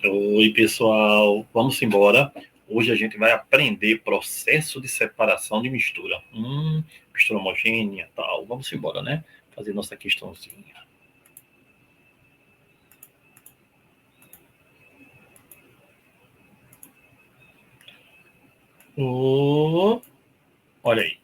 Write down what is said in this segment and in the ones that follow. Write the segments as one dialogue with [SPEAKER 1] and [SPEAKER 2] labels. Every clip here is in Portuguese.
[SPEAKER 1] Oi, pessoal, vamos embora. Hoje a gente vai aprender processo de separação de mistura. Mistura homogênea, tal. Vamos embora, né? Fazer nossa questãozinha. Olha aí.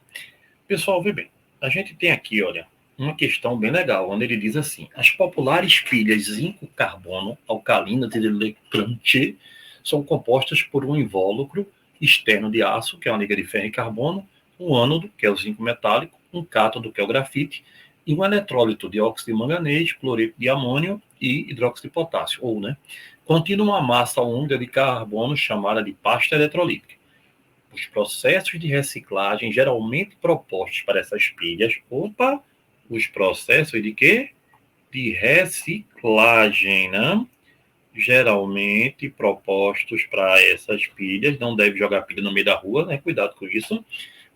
[SPEAKER 1] Pessoal, vê bem. A gente tem aqui, olha, uma questão bem legal, onde ele diz assim: as populares pilhas zinco-carbono alcalinas de Leclanché são compostas por um invólucro externo de aço, que é uma liga de ferro e carbono, um ânodo, que é o zinco metálico, um cátodo, que é o grafite, e um eletrólito de óxido de manganês, cloreto de amônio e hidróxido de potássio, ou, né, contendo uma massa úmida de carbono chamada de pasta eletrolítica. Os processos de reciclagem geralmente propostos para essas pilhas. Os processos de quê? De reciclagem, né? Geralmente propostos para essas pilhas, não deve jogar pilha no meio da rua, né? Cuidado com isso.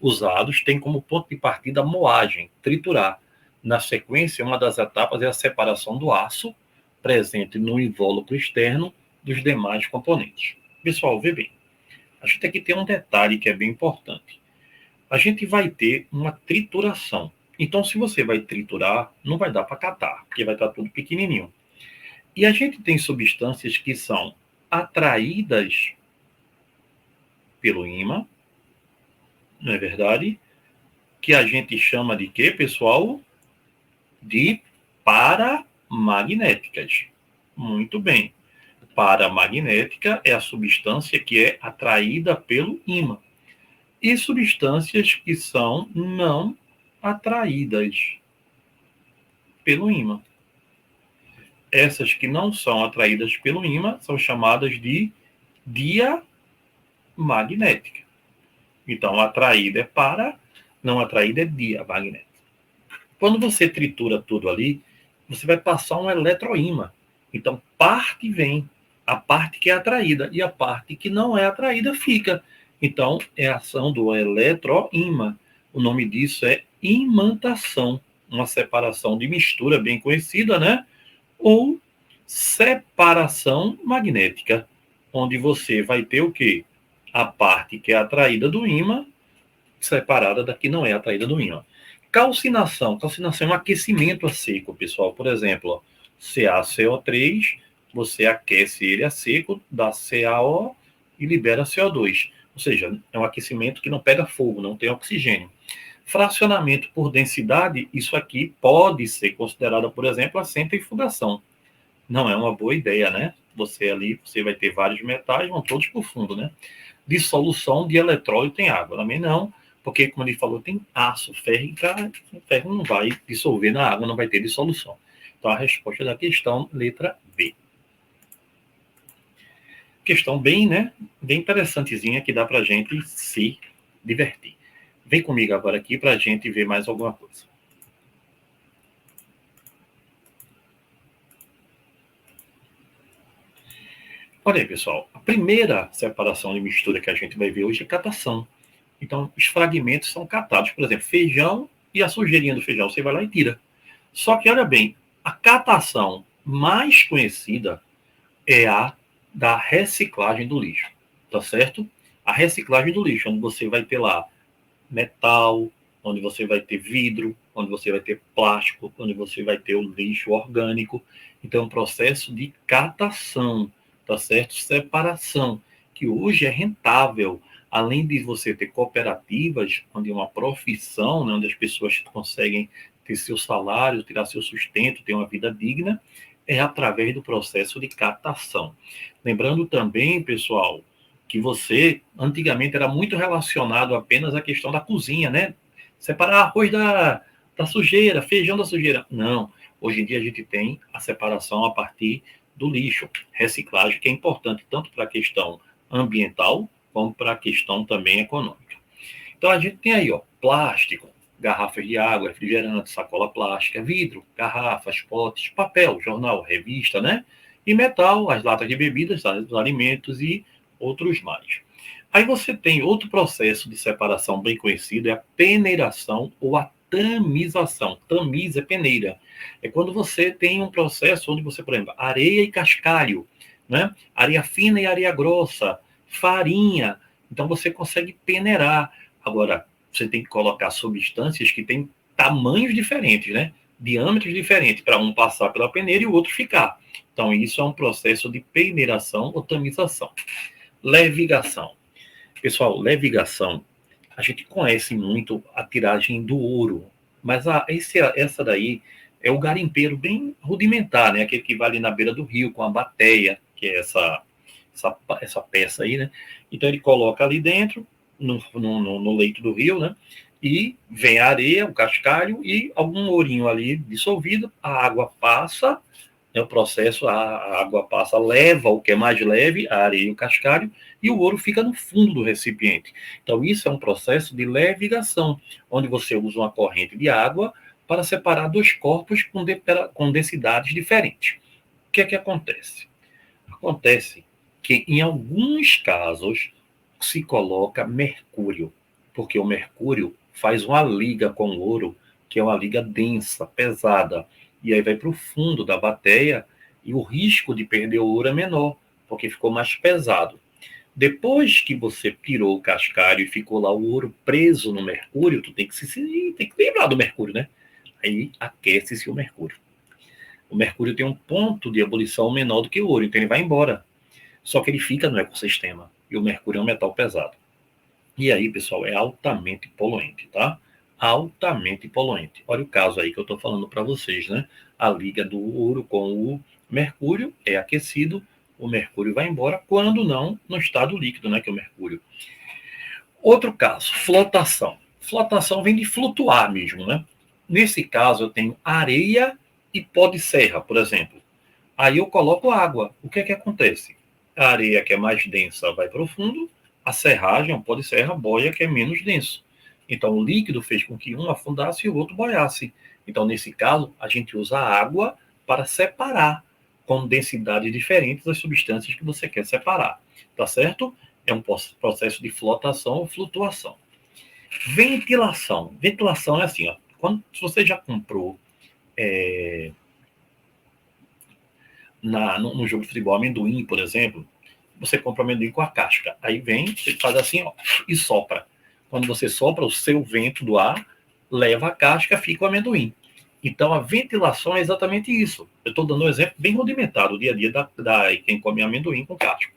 [SPEAKER 1] Usados tem como ponto de partida a moagem, triturar. Na sequência, uma das etapas é a separação do aço presente no invólucro externo dos demais componentes. Pessoal, vê bem. A gente aqui tem um detalhe que é bem importante. A gente vai ter uma trituração. Então, se você vai triturar, não vai dar para catar, porque vai estar tudo pequenininho. E a gente tem substâncias que são atraídas pelo ímã, não é verdade? Que a gente chama de quê, pessoal? De paramagnéticas. Muito bem. Paramagnética é a substância que é atraída pelo ímã. E substâncias que são não atraídas pelo ímã. Essas que não são atraídas pelo ímã são chamadas de diamagnética. Então, atraída é para, não atraída é diamagnética. Quando você tritura tudo ali, você vai passar um eletroímã. Então, parte vem, a parte que é atraída, e a parte que não é atraída fica. Então, é a ação do eletroímã. O nome disso é imantação, uma separação de mistura bem conhecida, né? Ou separação magnética, onde você vai ter o quê? A parte que é atraída do ímã separada da que não é atraída do ímã. Calcinação. Calcinação é um aquecimento a seco, pessoal. Por exemplo, CaCO3, você aquece ele a seco, dá CaO e libera CO2. Ou seja, é um aquecimento que não pega fogo, não tem oxigênio. Fracionamento por densidade, isso aqui pode ser considerado, por exemplo, a centrifugação. Não é uma boa ideia, né? Você vai ter vários metais, vão todos para o fundo, né? Dissolução de eletrólito em água. Também não, porque, como ele falou, tem aço, ferro, e o ferro não vai dissolver na água, não vai ter dissolução. Então, a resposta da questão, letra B. Questão bem, né? Bem interessantezinha, que dá para a gente se divertir. Vem comigo agora aqui para a gente ver mais alguma coisa. Olha aí, pessoal. A primeira separação de mistura que a gente vai ver hoje é catação. Então, os fragmentos são catados. Por exemplo, feijão e a sujeirinha do feijão, você vai lá e tira. Só que, olha bem, a catação mais conhecida é a da reciclagem do lixo, tá certo? A reciclagem do lixo, onde você vai ter lá metal, onde você vai ter vidro, onde você vai ter plástico, onde você vai ter o lixo orgânico. Então, é um processo de catação, tá certo? Separação, que hoje é rentável. Além de você ter cooperativas, onde é uma profissão, né, onde as pessoas conseguem ter seu salário, tirar seu sustento, ter uma vida digna, é através do processo de catação. Lembrando também, pessoal, que você, antigamente, era muito relacionado apenas à questão da cozinha, né? Separar arroz da sujeira, feijão da sujeira. Não. Hoje em dia a gente tem a separação a partir do lixo, reciclagem, que é importante tanto para a questão ambiental, como para a questão também econômica. Então a gente tem aí, ó, plástico, garrafas de água, refrigerante, sacola plástica, vidro, garrafas, potes, papel, jornal, revista, né? E metal, as latas de bebidas, os alimentos e outros mais. Aí você tem outro processo de separação bem conhecido, é a peneiração ou a tamização. Tamiza é peneira. É quando você tem um processo onde você, por exemplo, areia e cascalho, né? Areia fina e areia grossa, farinha. Então você consegue peneirar. Agora, você tem que colocar substâncias que têm tamanhos diferentes, né? Diâmetros diferentes, para um passar pela peneira e o outro ficar. Então, isso é um processo de peneiração ou tamização. Levigação. Pessoal, levigação, a gente conhece muito a tiragem do ouro, mas essa daí é o garimpeiro bem rudimentar, né? Aquele que vai ali na beira do rio com a bateia, que é essa peça aí, né? Então ele coloca ali dentro, no leito do rio, né? E vem a areia, o cascalho e algum ourinho ali dissolvido, a água passa, né, o processo, a água passa, leva o que é mais leve, a areia e o cascalho, e o ouro fica no fundo do recipiente. Então isso é um processo de levigação, onde você usa uma corrente de água para separar dois corpos com densidades diferentes. O que é que acontece? Acontece que, em alguns casos, se coloca mercúrio, porque o mercúrio faz uma liga com o ouro, que é uma liga densa, pesada, e aí vai para o fundo da bateia e o risco de perder o ouro é menor, porque ficou mais pesado. Depois que você tirou o cascalho e ficou lá o ouro preso no mercúrio, tu tem que lembrar do mercúrio, né? Aí aquece-se o mercúrio. O mercúrio tem um ponto de ebulição menor do que o ouro, então ele vai embora. Só que ele fica no ecossistema. E o mercúrio é um metal pesado. E aí, pessoal, é altamente poluente, tá? Altamente poluente. Olha o caso aí que eu estou falando para vocês, né? A liga do ouro com o mercúrio é aquecido, o mercúrio vai embora, quando não no estado líquido, né? Que é o mercúrio. Outro caso, flotação. Flotação vem de flutuar mesmo, né? Nesse caso, eu tenho areia e pó de serra, por exemplo. Aí eu coloco água. O que é que acontece? A areia, que é mais densa, vai para o fundo, a serragem, o pó de serra, boia, que é menos denso. Então, o líquido fez com que um afundasse e o outro boiasse. Então, nesse caso, a gente usa a água para separar com densidades diferentes as substâncias que você quer separar. Tá certo? É um processo de flotação ou flutuação. Ventilação. Ventilação é assim, ó. Se você já comprou no jogo de futebol amendoim, por exemplo, você compra amendoim com a casca. Aí vem, você faz assim, ó, e sopra. Quando você sopra, o seu vento do ar leva a casca, fica o amendoim. Então, a ventilação é exatamente isso. Eu estou dando um exemplo bem rudimentar do dia a dia da quem come amendoim com casca.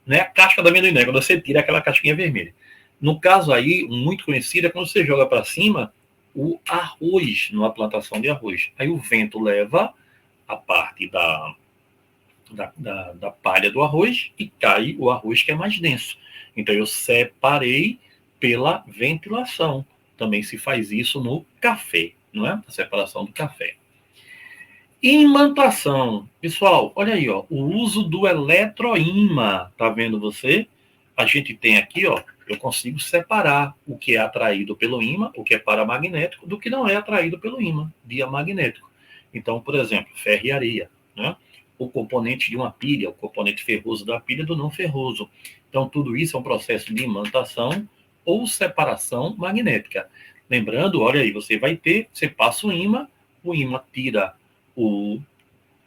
[SPEAKER 1] Não é a casca da amendoim, né? Quando você tira aquela casquinha vermelha. No caso aí, muito conhecido, é quando você joga para cima o arroz, numa plantação de arroz. Aí o vento leva a parte da palha do arroz e cai o arroz que é mais denso. Então eu separei pela ventilação. Também se faz isso no café, não é? A separação do café. Imantação. Pessoal, olha aí, ó, o uso do eletroímã. Tá vendo você? A gente tem aqui, ó, eu consigo separar o que é atraído pelo ímã, o que é paramagnético, do que não é atraído pelo ímã, diamagnético. Então, por exemplo, ferro e areia, né? O componente de uma pilha, o componente ferroso da pilha do não ferroso. Então, tudo isso é um processo de imantação ou separação magnética. Lembrando, olha aí, você passa o ímã tira o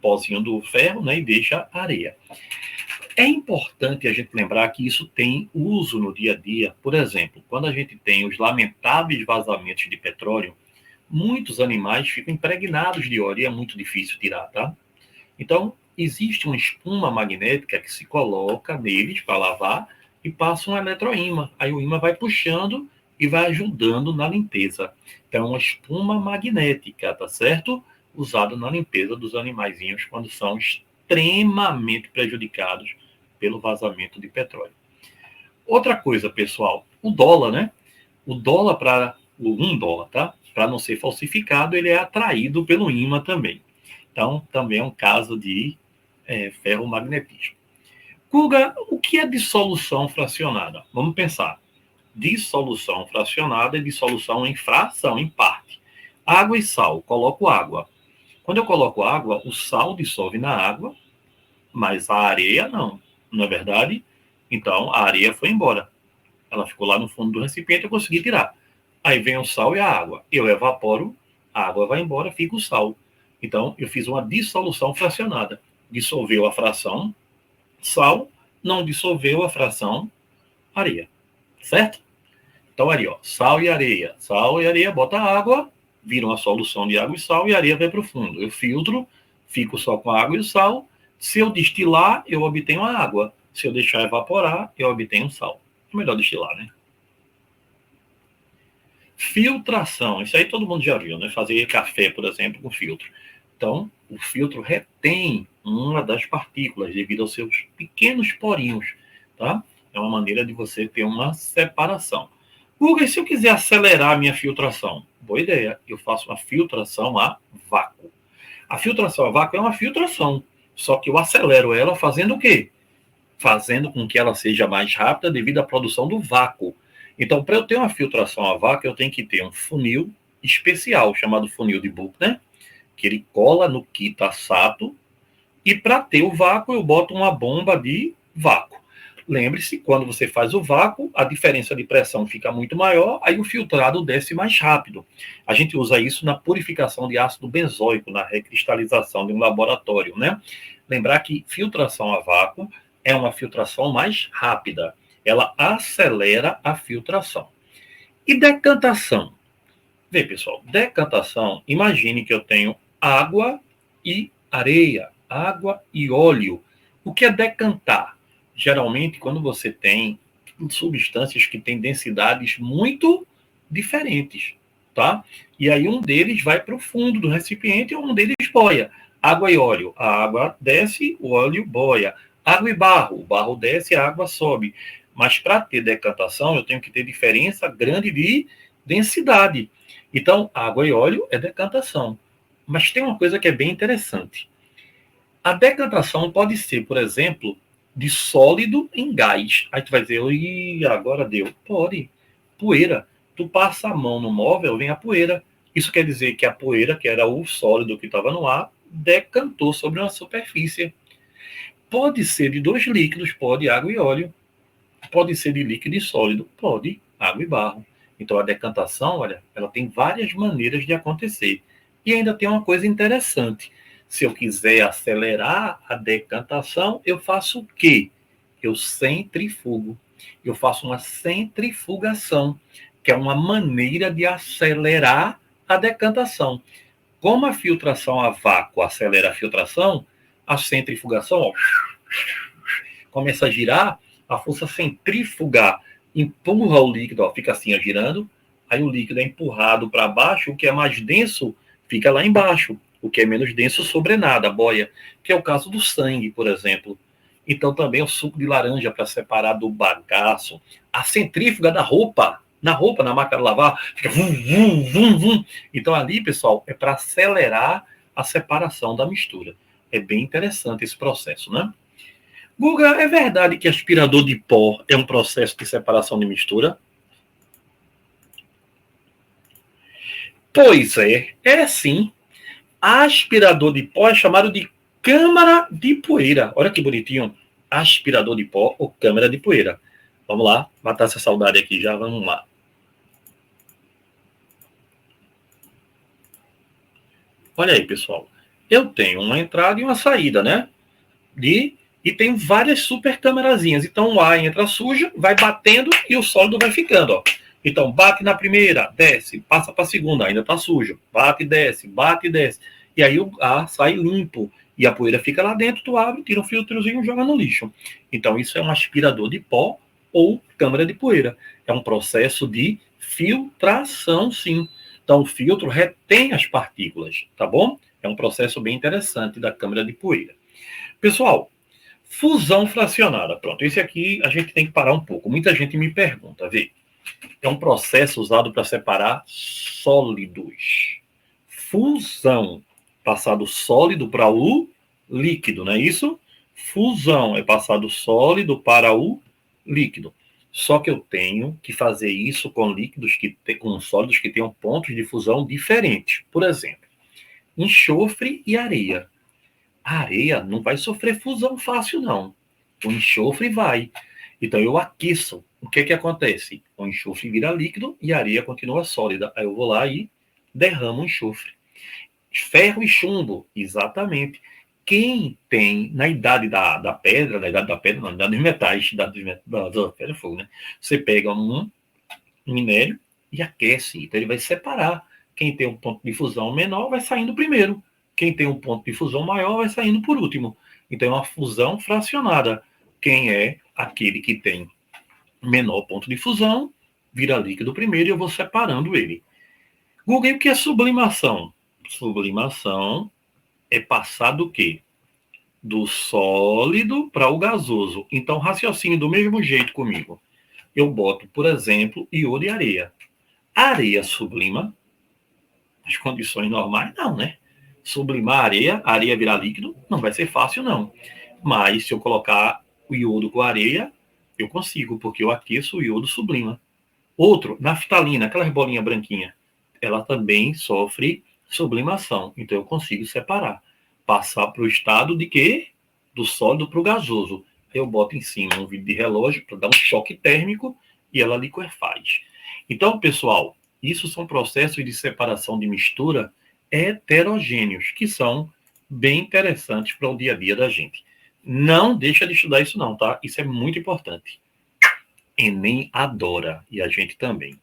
[SPEAKER 1] pozinho do ferro, né, e deixa a areia. É importante a gente lembrar que isso tem uso no dia a dia. Por exemplo, quando a gente tem os lamentáveis vazamentos de petróleo, muitos animais ficam impregnados de óleo e é muito difícil tirar, tá? Então, existe uma espuma magnética que se coloca neles para lavar e passa um eletroímã. Aí o ímã vai puxando e vai ajudando na limpeza. Então, é uma espuma magnética, tá certo? Usada na limpeza dos animaizinhos quando são extremamente prejudicados pelo vazamento de petróleo. Outra coisa, pessoal, o dólar, né? O dólar para o $1, tá? Para não ser falsificado, ele é atraído pelo ímã também. Então, também é um caso de ferromagnetismo. Guga, o que é dissolução fracionada? Vamos pensar. Dissolução fracionada é dissolução em fração, em parte. Água e sal. Coloco água. Quando eu coloco água, o sal dissolve na água, mas a areia não. Não é verdade? Então, a areia foi embora. Ela ficou lá no fundo do recipiente, eu consegui tirar. Aí vem o sal e a água. Eu evaporo, a água vai embora, fica o sal. Então, eu fiz uma dissolução fracionada. Dissolveu a fração, Sal não dissolveu a fração areia, certo? Então, ali, ó, sal e areia, bota água, vira uma solução de água e sal e a areia vai para o fundo. Eu filtro, fico só com a água e o sal. Se eu destilar, eu obtenho a água. Se eu deixar evaporar, eu obtenho o sal. É melhor destilar, né? Filtração, isso aí todo mundo já viu, né? Fazer café, por exemplo, com filtro. Então, o filtro retém uma das partículas devido aos seus pequenos porinhos, tá? É uma maneira de você ter uma separação. Google, e se eu quiser acelerar a minha filtração? Boa ideia, eu faço uma filtração a vácuo. A filtração a vácuo é uma filtração, só que eu acelero ela fazendo o quê? Fazendo com que ela seja mais rápida devido à produção do vácuo. Então, para eu ter uma filtração a vácuo, eu tenho que ter um funil especial, chamado funil de Buchner, que ele cola no Kitasato, e para ter o vácuo, eu boto uma bomba de vácuo. Lembre-se, quando você faz o vácuo, a diferença de pressão fica muito maior, aí o filtrado desce mais rápido. A gente usa isso na purificação de ácido benzoico, na recristalização de um laboratório, né? Lembrar que filtração a vácuo é uma filtração mais rápida. Ela acelera a filtração. E decantação? Vê, pessoal, decantação, imagine que eu tenho água e areia, água e óleo. O que é decantar? Geralmente, quando você tem substâncias que têm densidades muito diferentes, tá? E aí um deles vai para o fundo do recipiente e um deles boia. Água e óleo, a água desce, o óleo boia. Água e barro, o barro desce, a água sobe. Mas para ter decantação, eu tenho que ter diferença grande de densidade. Então, água e óleo é decantação. Mas tem uma coisa que é bem interessante. A decantação pode ser, por exemplo, de sólido em gás. Aí tu vai dizer, ih, agora deu. Pode. Poeira. Tu passa a mão no móvel, vem a poeira. Isso quer dizer que a poeira, que era o sólido que estava no ar, decantou sobre uma superfície. Pode ser de dois líquidos, pode água e óleo. Pode ser de líquido e sólido, pode água e barro. Então a decantação, olha, ela tem várias maneiras de acontecer. E ainda tem uma coisa interessante. Se eu quiser acelerar a decantação, eu faço o quê? Eu centrifugo. Eu faço uma centrifugação, que é uma maneira de acelerar a decantação. Como a filtração a vácuo acelera a filtração, a centrifugação, ó, começa a girar, a força centrífuga empurra o líquido, ó, fica assim, ó, girando, aí o líquido é empurrado para baixo, o que é mais denso fica lá embaixo, o que é menos denso sobrenada, a boia, que é o caso do sangue, por exemplo. Então também o suco de laranja para separar do bagaço, a centrífuga da roupa, na máquina de lavar, fica vum, vum, vum, vum. Então ali, pessoal, é para acelerar a separação da mistura. É bem interessante esse processo, né? Guga, é verdade que aspirador de pó é um processo de separação de mistura? Pois é sim. Aspirador de pó é chamado de câmara de poeira. Olha que bonitinho. Aspirador de pó ou câmara de poeira. Vamos lá, matar essa saudade aqui já, vamos lá. Olha aí, pessoal. Eu tenho uma entrada e uma saída, né? E tem várias super câmerazinhas. Então o ar entra sujo, vai batendo e o sólido vai ficando, ó. Então bate na primeira, desce, passa para a segunda, ainda está sujo. Bate e desce. E aí o ar sai limpo. E a poeira fica lá dentro, tu abre, tira um filtrozinho e joga no lixo. Então isso é um aspirador de pó ou câmara de poeira. É um processo de filtração, sim. Então o filtro retém as partículas, tá bom? É um processo bem interessante da câmara de poeira. Pessoal, fusão fracionada. Pronto, esse aqui a gente tem que parar um pouco. Muita gente me pergunta, vê. É um processo usado para separar sólidos. Fusão, passar do sólido para o líquido, não é isso? Fusão é passar do sólido para o líquido. Só que eu tenho que fazer isso com líquidos com sólidos que tenham pontos de fusão diferentes. Por exemplo, enxofre e areia. A areia não vai sofrer fusão fácil, não. O enxofre vai. Então eu aqueço. O que acontece? O enxofre vira líquido e a areia continua sólida. Aí eu vou lá e derramo o enxofre. Ferro e chumbo, exatamente. quem tem, na idade da pedra, na idade da pedra, não, na idade dos metais, da pedra fogo, né? Você pega um minério e aquece, então ele vai separar. Quem tem um ponto de fusão menor vai saindo primeiro. Quem tem um ponto de fusão maior vai saindo por último. Então é uma fusão fracionada. Quem é aquele que tem menor ponto de fusão, vira líquido primeiro e eu vou separando ele. Google, o que é sublimação? Sublimação é passar do quê? Do sólido para o gasoso. Então, raciocínio do mesmo jeito comigo. Eu boto, por exemplo, iodo e areia. A areia sublima, as condições normais, não, né? Sublimar a areia virar líquido, não vai ser fácil, não. Mas se eu colocar o iodo com a areia, eu consigo, porque eu aqueço o iodo sublima. Outro, naftalina, aquelas bolinhas branquinhas, ela também sofre sublimação. Então eu consigo separar. Passar para o estado de quê? Do sólido para o gasoso. Eu boto em cima um vidro de relógio para dar um choque térmico e ela liquefaz. Então, pessoal, isso são processos de separação de mistura heterogêneos, que são bem interessantes para o dia a dia da gente. Não deixa de estudar isso não, tá? Isso é muito importante. Enem adora, e a gente também.